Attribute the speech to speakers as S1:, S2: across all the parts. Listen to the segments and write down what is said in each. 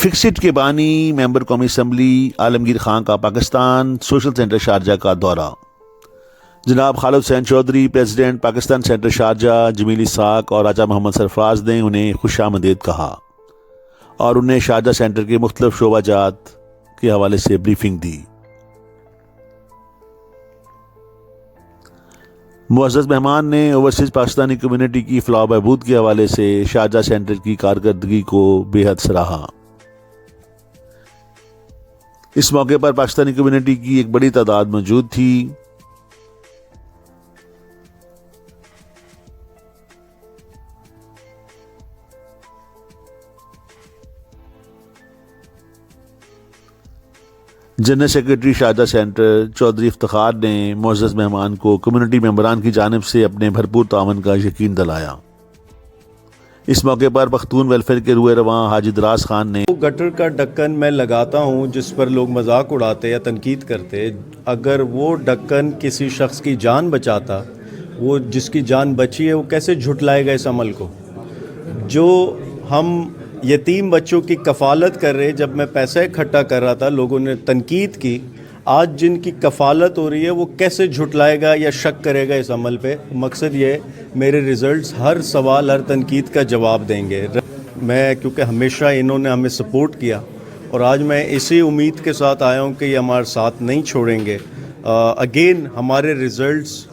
S1: Fixit के बानी member कौमी असम्बली आलमगीर खान का पाकिस्तान सोशल सेंटर शारजा का दौरा। जनाब Khalid Hussain Chaudhry president Pakistan centre Sharjah Jameel Ishaq और राजा मोहम्मद सरफराज ने उन्हें खुशामदीद कहा और उन्हें शारजा सेंटर के मुख्तलिफ शोबाजात के हवाले से ब्रीफिंग दी। मुअज़्ज़ज़ मेहमान ने ओवरसीज़ पाकिस्तानी कम्युनिटी की फलाह बहबूद के हवाले से शारजा सेंटर की कारकर्दगी को बेहद सराहा। इस मौके पर पाकिस्तानी कम्युनिटी की एक बड़ी तादाद मौजूद थी। General secretary Sharjah centre Chaudhry Iftikhar ने मुअज़्ज़ज़ मेहमान को कम्युनिटी मेंबरान की जानिब से अपने भरपूर तावन का यकीन दिलाया। इस मौके पर पख्तून वेलफेयर के रुए रवां हाजी दराज खान ने
S2: गटर का ढक्कन मैं लगाता हूं जिस पर लोग मजाक उड़ाते या तनकीद करते, अगर वो ढक्कन किसी शख्स की जान बचाता, वो जिसकी जान बची है वो कैसे झुटलाएगा इस अमल को। जो हम यतीम बच्चों की कफ़ालत कर रहे, जब मैं पैसा इकट्ठा कर रहा था लोगों ने तनकीद की, आज जिनकी कफ़ालत हो रही है वो कैसे झुटलाएगा या शक करेगा इस अमल पे। मकसद ये मेरे रिज़ल्ट्स हर सवाल हर तनकीद का जवाब देंगे। मैं क्योंकि हमेशा इन्होंने हमें सपोर्ट किया और आज मैं इसी उम्मीद के साथ आया हूँ कि ये हमारे साथ नहीं छोड़ेंगे। अगेन हमारे रिज़ल्ट्स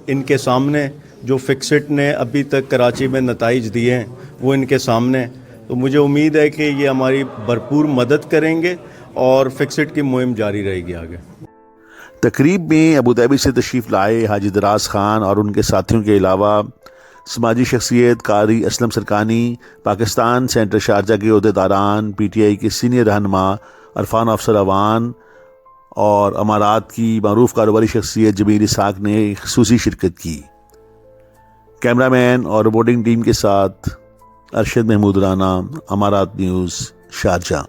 S2: इनके सामने, जो फिक्सिट ने अभी तक कराची में नताइज दिए हैं वो इनके सामने, तो मुझे उम्मीद है कि ये हमारी भरपूर मदद करेंगे और फिक्सिट की मुहिम जारी रहेगी आगे।
S1: तकरीब में अबू धाबी से तशरीफ़ लाए हाजी दराज खान और उनके साथियों के अलावा समाजी शख्सियत कारी असलम सरकानी, पाकिस्तान सेंटर शारजा के अहदेदारान, PTI के सीनियर रहनुमा अरफान अफसर अवान और अमारात की मरूफ कारोबारी शख्सियत जमील इसाक ने खुसूसी शिरकत की। कैमरामैन और रिपोर्टिंग टीम के साथ अरशद महमूद राना, अमारात न्यूज़, शारजा।